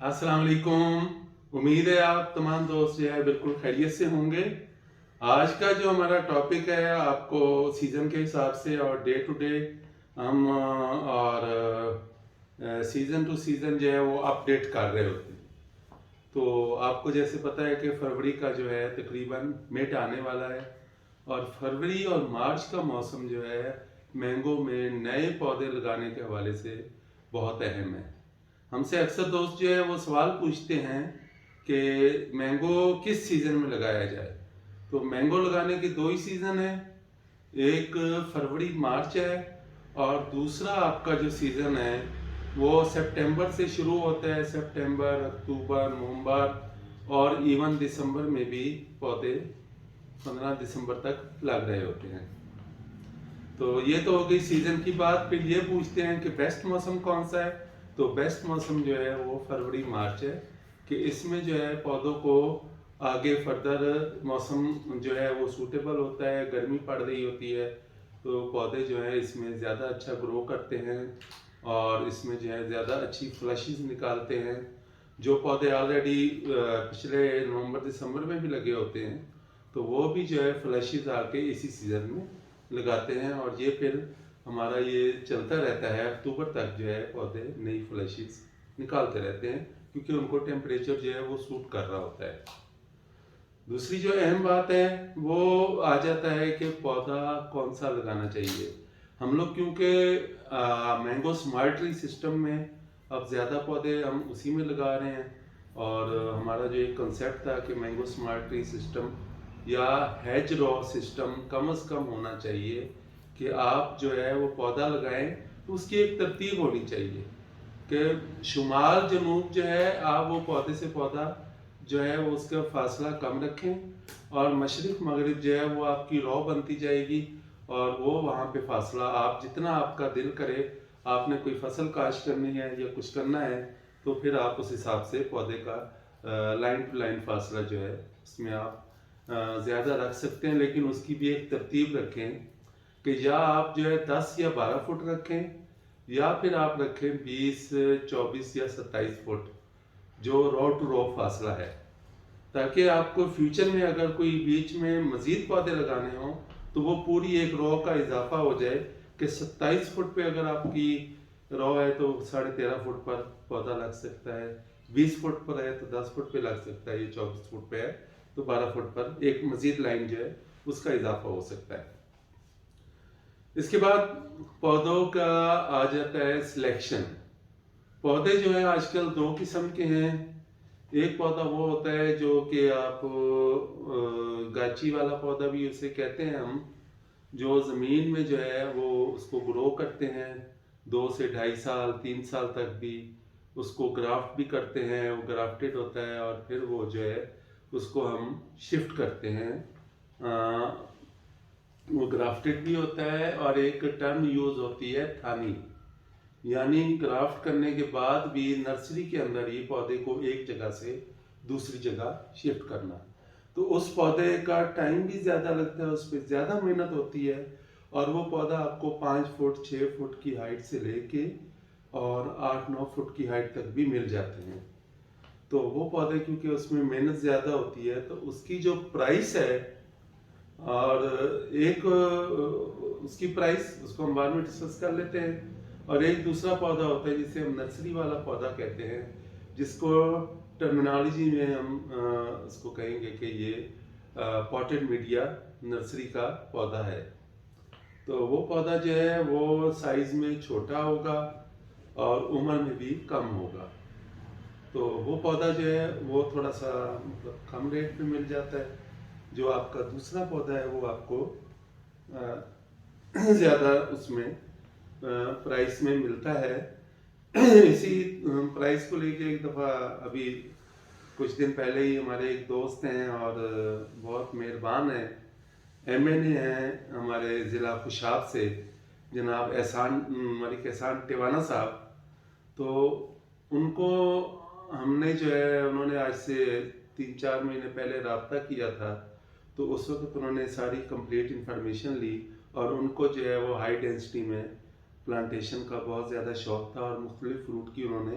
अस्सलाम वालेकुम। उम्मीद है आप तमाम दोस्त जो है बिल्कुल खैरियत से होंगे। आज का जो हमारा टॉपिक है आपको सीज़न के हिसाब से और डे टू डे हम और सीज़न टू सीज़न जो है वो अपडेट कर रहे होते हैं। तो आपको जैसे पता है कि फरवरी का जो है तकरीबन मिड आने वाला है और फरवरी और मार्च का मौसम जो है मैंगो में नए पौधे लगाने के हवाले से बहुत अहम है। हमसे अक्सर दोस्त जो है वो सवाल पूछते हैं कि मैंगो किस सीज़न में लगाया जाए। तो मैंगो लगाने के दो ही सीज़न है, एक फरवरी मार्च है और दूसरा आपका जो सीज़न है वो सितंबर से शुरू होता है। सितंबर, अक्टूबर, नवंबर और इवन दिसंबर में भी पौधे 15 दिसंबर तक लग रहे होते हैं। तो ये तो हो गई सीजन की बात। फिर ये पूछते हैं कि बेस्ट मौसम कौन सा है। तो बेस्ट मौसम जो है वो फरवरी मार्च है कि इसमें जो है पौधों को आगे फर्दर मौसम जो है वो सूटेबल होता है। गर्मी पड़ रही होती है तो पौधे जो है इसमें ज़्यादा अच्छा ग्रो करते हैं और इसमें जो है ज़्यादा अच्छी फ्लशिज निकालते हैं। जो पौधे ऑलरेडी पिछले नवंबर दिसंबर में भी लगे होते हैं तो वो भी जो है फ्लशिज आके इसी सीज़न में लगाते हैं और ये फिर हमारा ये चलता रहता है। अक्टूबर तक जो है पौधे नई फ्लशिज निकालते रहते हैं क्योंकि उनको टेम्परेचर जो है वो सूट कर रहा होता है। दूसरी जो अहम बात है वो आ जाता है कि पौधा कौन सा लगाना चाहिए। हम लोग क्योंकि मैंगो स्मार्ट ट्री सिस्टम में अब ज़्यादा पौधे हम उसी में लगा रहे हैं और हमारा जो एक कंसेप्ट था कि मैंगो स्मार्ट ट्री सिस्टम या हैज रॉ सिस्टम कम से कम होना चाहिए कि आप जो है वो पौधा लगाएं तो उसकी एक तरतीब होनी चाहिए कि शुमाल जनूब जो है आप वो पौधे से पौधा जो है वो उसका फासला कम रखें और मशरिक मगरिब जो है वो आपकी रॉ बनती जाएगी और वो वहाँ पे फासला आप जितना आपका दिल करे, आपने कोई फसल काश्त करनी है या कुछ करना है तो फिर आप उस हिसाब से पौधे का लाइन टू लाइन फासला जो है उसमें आप ज़्यादा रख सकते हैं। लेकिन उसकी भी एक तरतीब रखें कि या आप जो है 10 या 12 फुट रखें या फिर आप रखें 20, 24 या 27 फुट जो रॉ टू रॉ फासला है, ताकि आपको फ्यूचर में अगर कोई बीच में मज़ीद पौधे लगाने हों तो वो पूरी एक रॉ का इजाफा हो जाए कि 27 फुट पे अगर आपकी रॉ है तो 13.5 फुट पर पौधा लग सकता है, 20 फुट पर है तो 10 फुट पे लग सकता है, ये 24 फुट पे है तो 12 फुट पर एक मज़ीद लाइन जो है उसका इजाफा हो सकता है। इसके बाद पौधों का आ जाता है सिलेक्शन। पौधे जो है आजकल दो किस्म के हैं। एक पौधा वो होता है जो कि आप गाची वाला पौधा भी उसे कहते हैं हम, जो ज़मीन में जो है वो उसको ग्रो करते हैं 2 से 2.5 साल 3 साल तक भी उसको ग्राफ्ट भी करते हैं, वो ग्राफ्टेड होता है और फिर वो जो है उसको हम शिफ्ट करते हैं। वो ग्राफ्टेड भी होता है और एक टर्म यूज़ होती है थानी, यानी ग्राफ्ट करने के बाद भी नर्सरी के अंदर ही पौधे को एक जगह से दूसरी जगह शिफ्ट करना। तो उस पौधे का टाइम भी ज़्यादा लगता है, उस पर ज़्यादा मेहनत होती है और वो पौधा आपको 5 फुट 6 फुट की हाइट से लेके और 8-9 फुट की हाइट तक भी मिल जाते हैं। तो वो पौधे क्योंकि उसमें मेहनत ज़्यादा होती है तो उसकी जो प्राइस है और एक उसकी प्राइस उसको हम बाद में डिस्कस कर लेते हैं। और एक दूसरा पौधा होता है जिसे हम नर्सरी वाला पौधा कहते हैं, जिसको टर्मिनोलॉजी में हम उसको कहेंगे कि ये पॉटेड मीडिया नर्सरी का पौधा है। तो वो पौधा जो है वो साइज में छोटा होगा और उम्र में भी कम होगा। तो वो पौधा जो है वो थोड़ा सा मतलब कम रेट पे मिल जाता है। जो आपका दूसरा पौधा है वो आपको ज़्यादा उसमें प्राइस में मिलता है। इसी प्राइस को लेके एक दफ़ा अभी कुछ दिन पहले ही हमारे एक दोस्त हैं और बहुत मेहरबान हैं, एमएनए हैं हमारे ज़िला खुशाब से, जनाब एहसान मलिक एहसान टिवाना साहब। तो उनको हमने जो है उन्होंने आज से 3-4 महीने पहले रब्ता किया था तो उस वक्त उन्होंने सारी कंप्लीट इंफॉर्मेशन ली और उनको जो है वो हाई डेंसिटी में प्लांटेशन का बहुत ज़्यादा शौक़ था और मुख्तलिफ फ्रूट की उन्होंने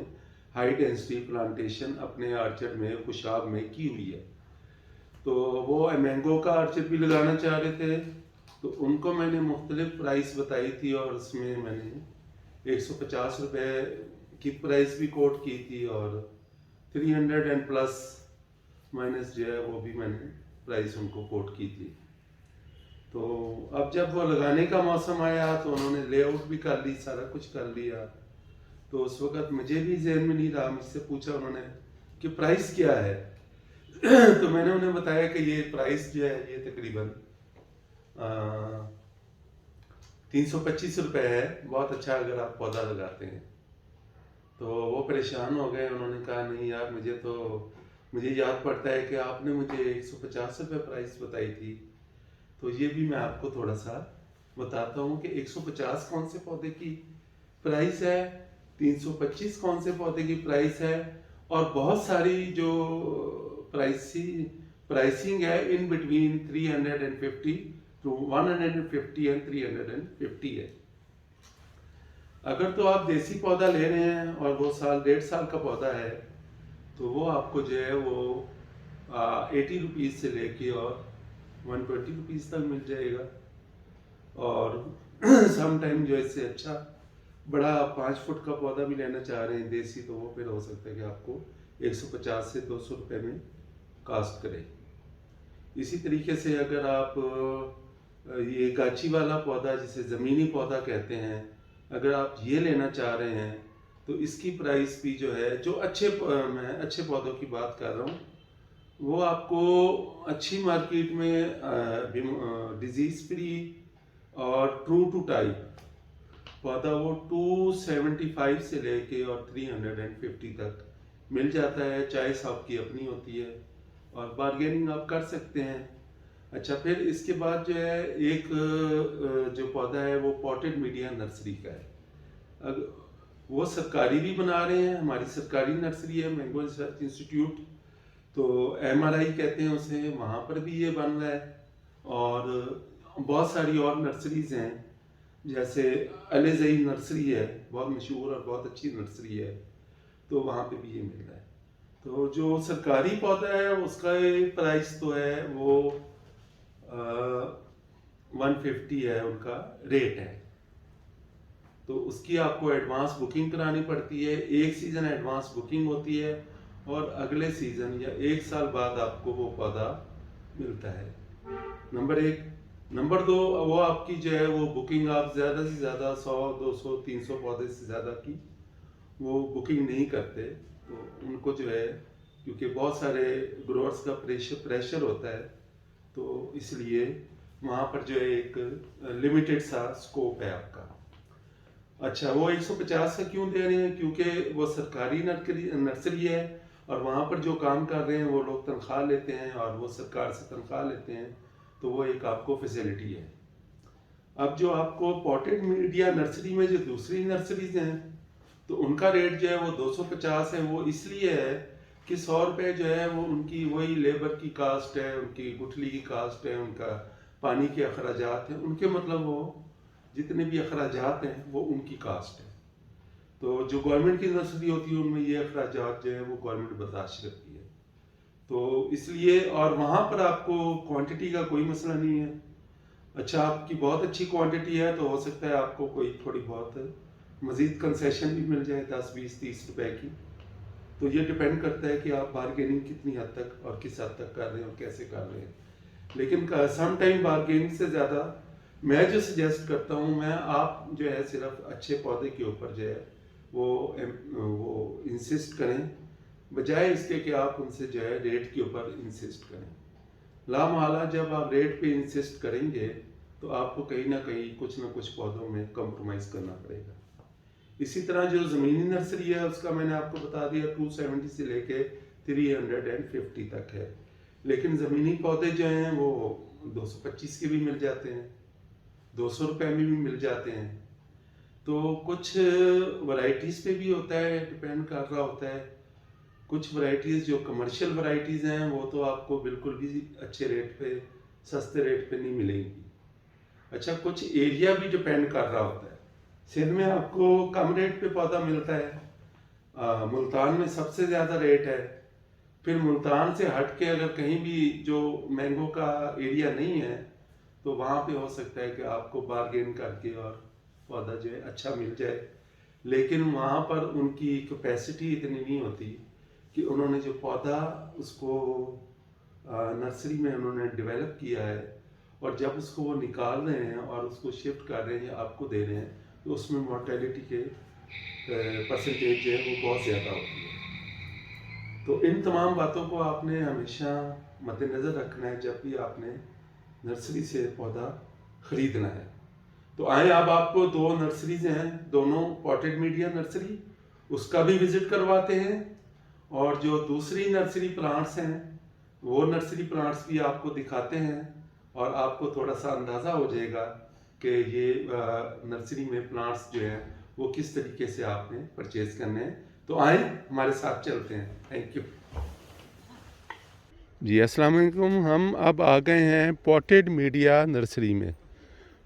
हाई डेंसिटी प्लांटेशन अपने आर्चर्ड में खुशाब में की हुई है। तो वो मैंगो का आर्चर्ड भी लगाना चाह रहे थे, तो उनको मैंने मुख्तलिफ प्राइस बताई थी और उसमें मैंने 150 रुपये की प्राइस भी कोट की थी और 300 एंड प्लस माइनस जो है वो भी मैंने प्राइस उनको कोट की थी। तो अब जब वो लगाने का मौसम आया तो उन्होंने लेआउट भी कर ली, सारा कुछ कर लिया। तो उस वक़्त मुझे भी ज़हन में नहीं रहा, मुझसे पूछा उन्होंने कि प्राइस क्या है। तो मैंने उन्हें बताया कि ये प्राइस जो है ये तकरीबन 325 रुपये है, बहुत अच्छा अगर आप पौधा लगाते हैं। तो वो परेशान हो गए, उन्होंने कहा नहीं यार मुझे याद पड़ता है कि आपने मुझे 150 रुपये प्राइस बताई थी। तो ये भी मैं आपको थोड़ा सा बताता हूँ कि 150 कौन से पौधे की प्राइस है, 325 कौन से पौधे की प्राइस है, और बहुत सारी जो प्राइसिंग है इन बिटवीन 350 टू 150 एंड 350 है। अगर तो आप देसी पौधा ले रहे हैं और वो 1.5 साल का पौधा है तो वो आपको जो है वो 80 रुपीज़ से लेके और 120 रुपीज़ तक मिल जाएगा। और सम टाइम जो इससे अच्छा बड़ा 5 फुट का पौधा भी लेना चाह रहे हैं देसी, तो वो फिर हो सकता है कि आपको 150 से 200 रुपये में कास्ट करे। इसी तरीके से अगर आप ये गाची वाला पौधा जिसे ज़मीनी पौधा कहते हैं, अगर आप ये लेना चाह रहे हैं तो इसकी प्राइस भी जो है, जो मैं अच्छे पौधों की बात कर रहा हूँ, वो आपको अच्छी मार्केट में डिजीज़ फ्री और ट्रू टू टाइप पौधा वो 275 से लेके और 350 तक मिल जाता है। चॉइस आपकी अपनी होती है और बार्गेनिंग आप कर सकते हैं। अच्छा, फिर इसके बाद जो है एक जो पौधा है वो पॉटेड मीडिया नर्सरी का है। वो सरकारी भी बना रहे हैं, हमारी सरकारी नर्सरी है मैंगो रिसर्च इंस्टीट्यूट, तो MRI कहते हैं उसे, वहाँ पर भी ये बन रहा है। और बहुत सारी और नर्सरीज हैं, जैसे अलेजई नर्सरी है, बहुत मशहूर और बहुत अच्छी नर्सरी है, तो वहाँ पे भी ये मिल रहा है। तो जो सरकारी पौधा है उसका प्राइस तो है वो 150 है, उनका रेट है। तो उसकी आपको एडवांस बुकिंग करानी पड़ती है, 1 सीज़न एडवांस बुकिंग होती है और अगले सीज़न या 1 साल बाद आपको वो पौधा मिलता है। नंबर 1। नंबर 2, वो आपकी जो है वो बुकिंग आप ज़्यादा से ज़्यादा 100, 200, 300 पौधे से ज़्यादा की वो बुकिंग नहीं करते। तो उनको जो है, क्योंकि बहुत सारे ग्रोअर्स का प्रेशर होता है, तो इसलिए वहाँ पर जो है एक लिमिटेड सा स्कोप है आपका। अच्छा, वो 150 का क्यों दे रहे हैं? क्योंकि वो सरकारी नर्सरी है और वहाँ पर जो काम कर रहे हैं वो लोग तनख्वाह लेते हैं और वो सरकार से तनख्वाह लेते हैं, तो वो एक आपको फैसिलिटी है। अब जो आपको पॉटेड मीडिया नर्सरी में जो दूसरी नर्सरीज हैं, तो उनका रेट जो है वो 250 है। वो इसलिए है कि 100 रुपये जो है वो उनकी वही लेबर की कास्ट है, उनकी गुठली की कास्ट है, उनका पानी के अखराजात हैं, उनके मतलब वो जितने भी अखराजात हैं वो उनकी कास्ट है। तो जो गवर्नमेंट की नर्सरी होती है उनमें ये अखराजात जो है वो गवर्नमेंट बर्दाश्त करती है। तो इसलिए, और वहाँ पर आपको क्वांटिटी का कोई मसला नहीं है। अच्छा, आपकी बहुत अच्छी क्वांटिटी है तो हो सकता है आपको कोई थोड़ी बहुत मज़ीद कंसेशन भी मिल जाए, 10, 20, 30 रुपए की। तो ये डिपेंड करता है कि आप बार्गेनिंग कितनी हद तक और किस हद तक कर रहे हैं और कैसे कर रहे हैं। लेकिन सम टाइम बार्गेनिंग से ज़्यादा मैं जो सजेस्ट करता हूँ, मैं आप जो है सिर्फ अच्छे पौधे के ऊपर जो है वो इंसिस्ट करें, बजाय इसके कि आप उनसे जो है रेट के ऊपर इंसिस्ट करें। लामहला जब आप रेट पे इंसिस्ट करेंगे तो आपको कहीं ना कुछ पौधों में कंप्रोमाइज़ करना पड़ेगा। इसी तरह जो ज़मीनी नर्सरी है उसका मैंने आपको बता दिया 270 से लेके 350 तक है। लेकिन ज़मीनी पौधे जो हैं वो 225 के भी मिल जाते हैं, 200 रुपये में भी मिल जाते हैं। तो कुछ वैरायटीज़ पे भी होता है, डिपेंड कर रहा होता है। कुछ वैरायटीज़ जो कमर्शियल वैरायटीज़ हैं वो तो आपको बिल्कुल भी अच्छे रेट पे, सस्ते रेट पे नहीं मिलेंगी। अच्छा, कुछ एरिया भी डिपेंड कर रहा होता है। सिंध में आपको कम रेट पे पौधा मिलता है, मुल्तान में सबसे ज़्यादा रेट है। फिर मुल्तान से हट के अगर कहीं भी जो मैंगो का एरिया नहीं है तो वहाँ पे हो सकता है कि आपको बार्गेन करके और पौधा जो है अच्छा मिल जाए, लेकिन वहाँ पर उनकी कैपेसिटी इतनी नहीं होती कि उन्होंने जो पौधा उसको नर्सरी में उन्होंने डेवलप किया है और जब उसको वो निकाल रहे हैं और उसको शिफ्ट कर रहे हैं या आपको दे रहे हैं तो उसमें मोर्टेलिटी के परसेंटेज जो है वो बहुत ज़्यादा होती है। तो इन तमाम बातों को आपने हमेशा मद्देनज़र रखना है जब भी आपने नर्सरी से पौधा ख़रीदना है। तो आए अब आपको दो नर्सरीज हैं, दोनों पॉटेड मीडिया नर्सरी, उसका भी विज़िट करवाते हैं और जो दूसरी नर्सरी प्लांट्स हैं वो नर्सरी प्लांट्स भी आपको दिखाते हैं और आपको थोड़ा सा अंदाज़ा हो जाएगा कि ये नर्सरी में प्लांट्स जो हैं वो किस तरीके से आपने परचेज करने हैं। तो आए हमारे साथ चलते हैं। थैंक यू जी। अस्सलाम वालेकुम। हम अब आ गए हैं पॉटेड मीडिया नर्सरी में।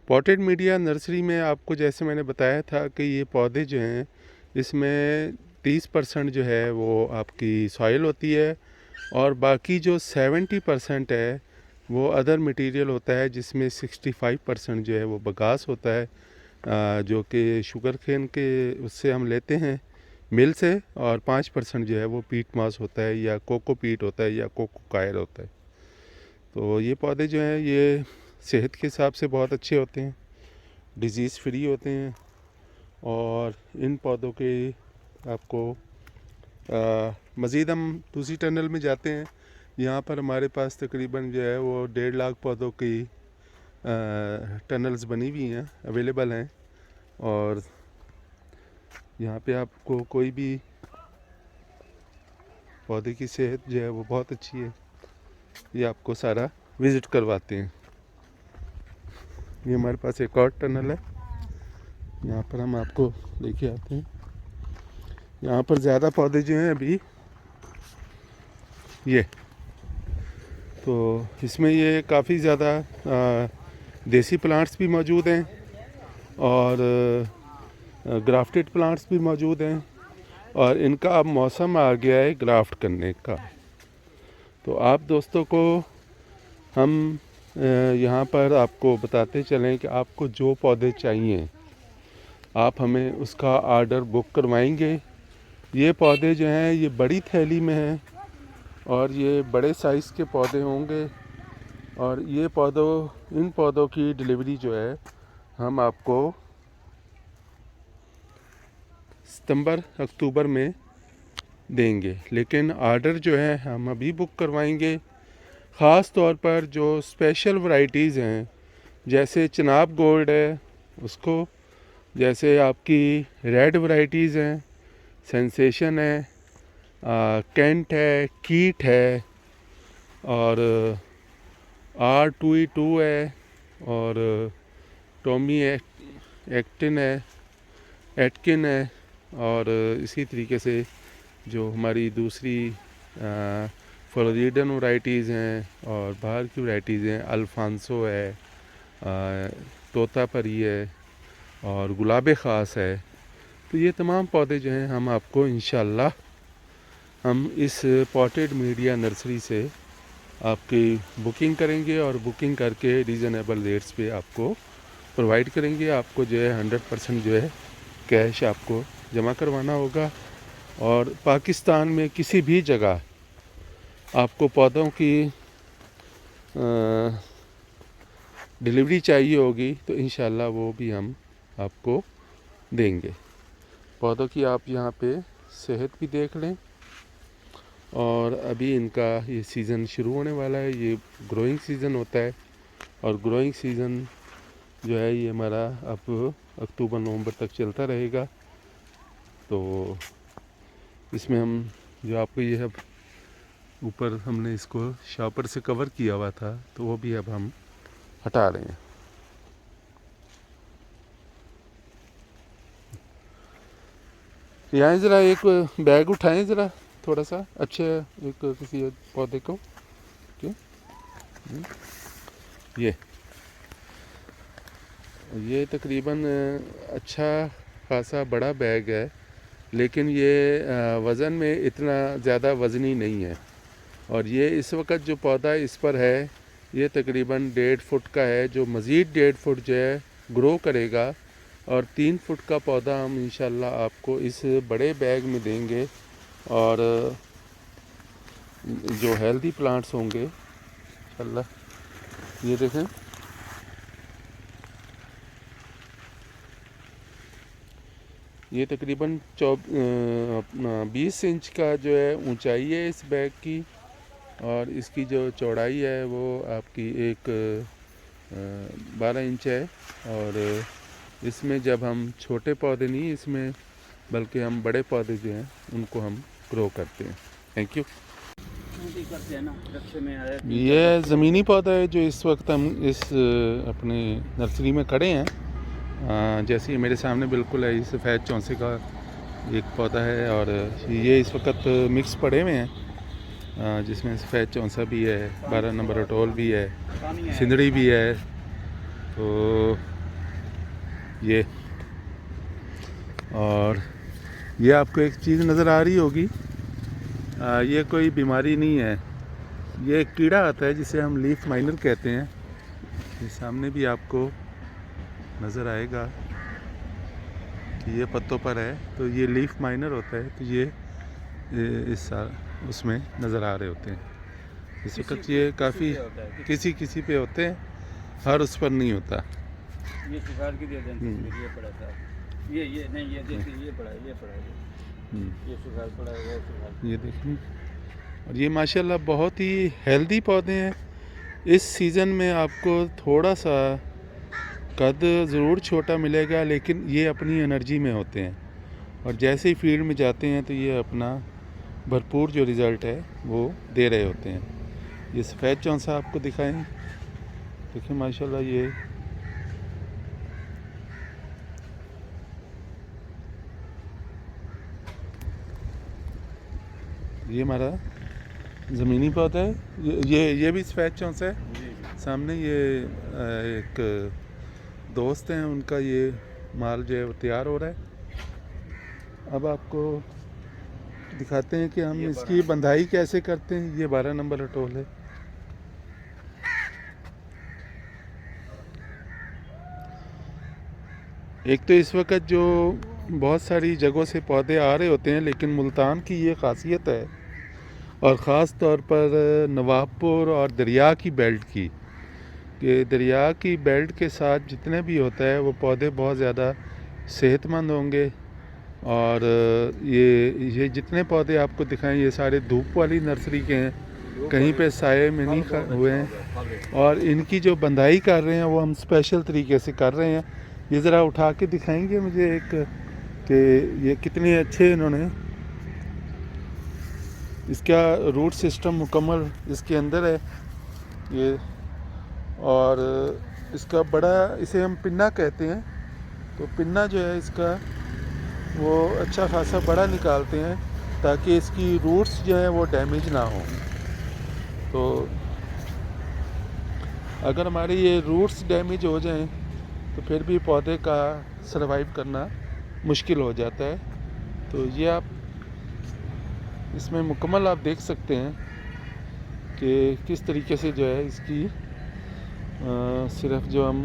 पॉटेड मीडिया नर्सरी में आपको जैसे मैंने बताया था कि ये पौधे जो हैं इसमें 30% जो है वो आपकी सॉइल होती है और बाकी जो 70% है वो अदर मटेरियल होता है, जिसमें 65% जो है वो बगास होता है, जो कि शुगर केन के उससे हम लेते हैं मिल से, और 5% जो है वो पीट मास होता है या कोको पीट होता है या कोको कायर होता है। तो ये पौधे जो हैं ये सेहत के हिसाब से बहुत अच्छे होते हैं, डिज़ीज़ फ्री होते हैं और इन पौधों के आपको मज़ीद हम दूसरी टनल में जाते हैं। यहाँ पर हमारे पास तकरीबन जो है वो 1.5 लाख पौधों की टनल्स बनी हुई हैं, अवेलेबल हैं और यहाँ पे आपको कोई भी पौधे की सेहत जो है वो बहुत अच्छी है, ये आपको सारा विज़िट करवाते हैं। ये हमारे पास एक और टनल है, यहाँ पर हम आपको लेके आते हैं। यहाँ पर ज़्यादा पौधे जो हैं अभी ये, तो इसमें ये काफ़ी ज़्यादा देसी प्लांट्स भी मौजूद हैं और ग्राफ्टेड प्लांट्स भी मौजूद हैं और इनका अब मौसम आ गया है ग्राफ्ट करने का। तो आप दोस्तों को हम यहाँ पर आपको बताते चलें कि आपको जो पौधे चाहिए आप हमें उसका आर्डर बुक करवाएंगे। ये पौधे जो हैं ये बड़ी थैली में हैं और ये बड़े साइज़ के पौधे होंगे और ये इन पौधों की डिलीवरी जो है हम आपको सितंबर अक्टूबर में देंगे, लेकिन आर्डर जो है हम अभी बुक करवाएंगे। ख़ास तौर पर जो स्पेशल वैरायटीज़ हैं जैसे चिनाब गोल्ड है उसको, जैसे आपकी रेड वैरायटीज़ हैं, सेंसेशन है, कैंट है, कीट है और R2E2 है और टॉमी एक्टिन है, एटकिन है और इसी तरीके से जो हमारी दूसरी फ्लोरिडन वैरायटीज़ हैं और बाहर की वैरायटीज़ हैं, अल्फांसो है, तोतापरी है और गुलाब ख़ास है। तो ये तमाम पौधे जो हैं हम आपको इंशाल्लाह हम इस पॉटेड मीडिया नर्सरी से आपकी बुकिंग करेंगे और बुकिंग करके रीज़नेबल रेट्स पे आपको प्रोवाइड करेंगे। आपको जो है 100% जो है कैश आपको जमा करवाना होगा और पाकिस्तान में किसी भी जगह आपको पौधों की डिलीवरी चाहिए होगी तो इंशाल्लाह वो भी हम आपको देंगे। पौधों की आप यहाँ पे सेहत भी देख लें और अभी इनका ये सीज़न शुरू होने वाला है, ये ग्रोइंग सीज़न होता है और ग्रोइंग सीज़न जो है ये हमारा अब अक्टूबर नवंबर तक चलता रहेगा। तो इसमें हम जो आपको ये अब ऊपर हमने इसको शॉपर से कवर किया हुआ था तो वो भी अब हम हटा रहे हैं। यहाँ ज़रा एक बैग उठाएं ज़रा थोड़ा सा अच्छे एक किसी पौधे को, ये तकरीबन अच्छा खासा बड़ा बैग है लेकिन ये वज़न में इतना ज़्यादा वज़नी नहीं है। और ये इस वक्त जो पौधा इस पर है ये तकरीबन 1.5 फुट का है, जो मज़ीद 1.5 फुट जो है ग्रो करेगा। और 3 फुट का पौधा हम इंशाल्लाह आपको इस बड़े बैग में देंगे। और जो हेल्दी प्लांट्स होंगे इंशाल्लाह, ये देखें, ये तकरीबन 20 इंच का जो है ऊंचाई है इस बैग की। और इसकी जो चौड़ाई है वो आपकी 12 इंच है। और इसमें जब हम छोटे पौधे नहीं, इसमें बल्कि हम बड़े पौधे जो हैं उनको हम ग्रो करते हैं। Thank you. ये ज़मीनी पौधा है जो इस वक्त हम इस अपने नर्सरी में खड़े हैं। जैसे ही मेरे सामने बिल्कुल है, ये सफ़ेद चौंसे का एक पौधा है। और ये इस वक्त मिक्स पड़े हुए हैं, जिसमें सफ़ेद चौंसा भी है, 12 नंबर अटोल भी है, सिंदड़ी भी है। तो ये, और ये आपको एक चीज़ नज़र आ रही होगी, ये कोई बीमारी नहीं है, ये एक कीड़ा आता है जिसे हम लीफ माइनर कहते हैं। ये सामने भी आपको नज़र आएगा कि ये पत्तों पर है, तो ये लीफ माइनर होता है। तो ये इस उसमें नज़र आ रहे होते हैं इस वक्त। ये काफ़ी किसी पे होते हैं, हर उस पर नहीं होता। ये सुखाड़ की दे दें, ये पड़ा था, ये नहीं, ये देखिए, ये पड़ा है, ये सुखाड़ पड़ा है, वो सुखाड़। ये देखिए, और ये माशाल्लाह बहुत ही हेल्दी पौधे हैं। इस सीज़न में आपको थोड़ा सा कद ज़रूर छोटा मिलेगा, लेकिन ये अपनी एनर्जी में होते हैं। और जैसे ही फील्ड में जाते हैं तो ये अपना भरपूर जो रिज़ल्ट है वो दे रहे होते हैं। ये सफ़ेद चौंसा आपको दिखाएं, देखिए माशाल्लाह ये हमारा ज़मीनी पौधा है। ये भी सफ़ेद चौंसा है। सामने ये एक दोस्त हैं, उनका ये माल जो है वो तैयार हो रहा है। अब आपको दिखाते हैं कि हम इसकी बंधाई कैसे करते हैं। ये 12 नंबर अटोल है। एक तो इस वक्त जो बहुत सारी जगहों से पौधे आ रहे होते हैं, लेकिन मुल्तान की ये ख़ासियत है, और ख़ास तौर पर नवाबपुर और दरिया की बेल्ट की, कि दरिया की बेल्ट के साथ जितने भी होता है वो पौधे बहुत ज़्यादा सेहतमंद होंगे। और ये जितने पौधे आपको दिखाएं ये सारे धूप वाली नर्सरी के हैं, कहीं पे साये में नहीं हुए हैं। और इनकी जो बंधाई कर रहे हैं वो हम स्पेशल तरीके से कर रहे हैं। ये ज़रा उठा के दिखाएंगे मुझे एक, कि ये कितने अच्छे इन्होंने इसका रूट सिस्टम मुकम्मल इसके अंदर है ये। और इसका बड़ा, इसे हम पिन्ना कहते हैं, तो पिन्ना जो है इसका वो अच्छा खासा बड़ा निकालते हैं ताकि इसकी रूट्स जो हैं वो डैमेज ना हो। तो अगर हमारे ये रूट्स डैमेज हो जाएं तो फिर भी पौधे का सर्वाइव करना मुश्किल हो जाता है। तो ये आप इसमें मुकम्मल आप देख सकते हैं कि किस तरीके से जो है इसकी सिर्फ जो हम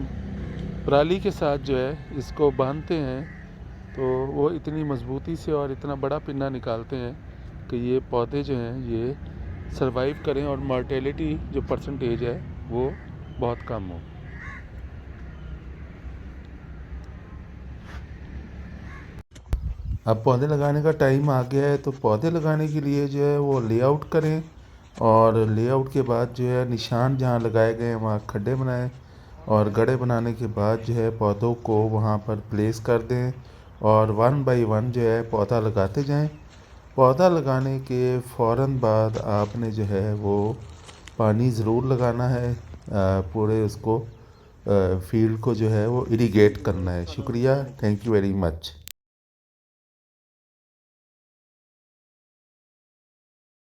पराली के साथ जो है इसको बांधते हैं तो वो इतनी मज़बूती से और इतना बड़ा पिन्ना निकालते हैं कि ये पौधे जो हैं ये सर्वाइव करें और मॉर्टेलिटी जो परसेंटेज है वो बहुत कम हो। अब पौधे लगाने का टाइम आ गया है, तो पौधे लगाने के लिए जो है वो लेआउट करें, और लेआउट के बाद जो है निशान जहाँ लगाए गए हैं वहाँ खड्डे बनाएं, और गड्ढे बनाने के बाद जो है पौधों को वहाँ पर प्लेस कर दें, और 1 बाय 1 जो है पौधा लगाते जाएं। पौधा लगाने के फ़ौरन बाद आपने जो है वो पानी ज़रूर लगाना है, पूरे उसको फील्ड को जो है वो इरिगेट करना है। शुक्रिया, थैंक यू वेरी मच।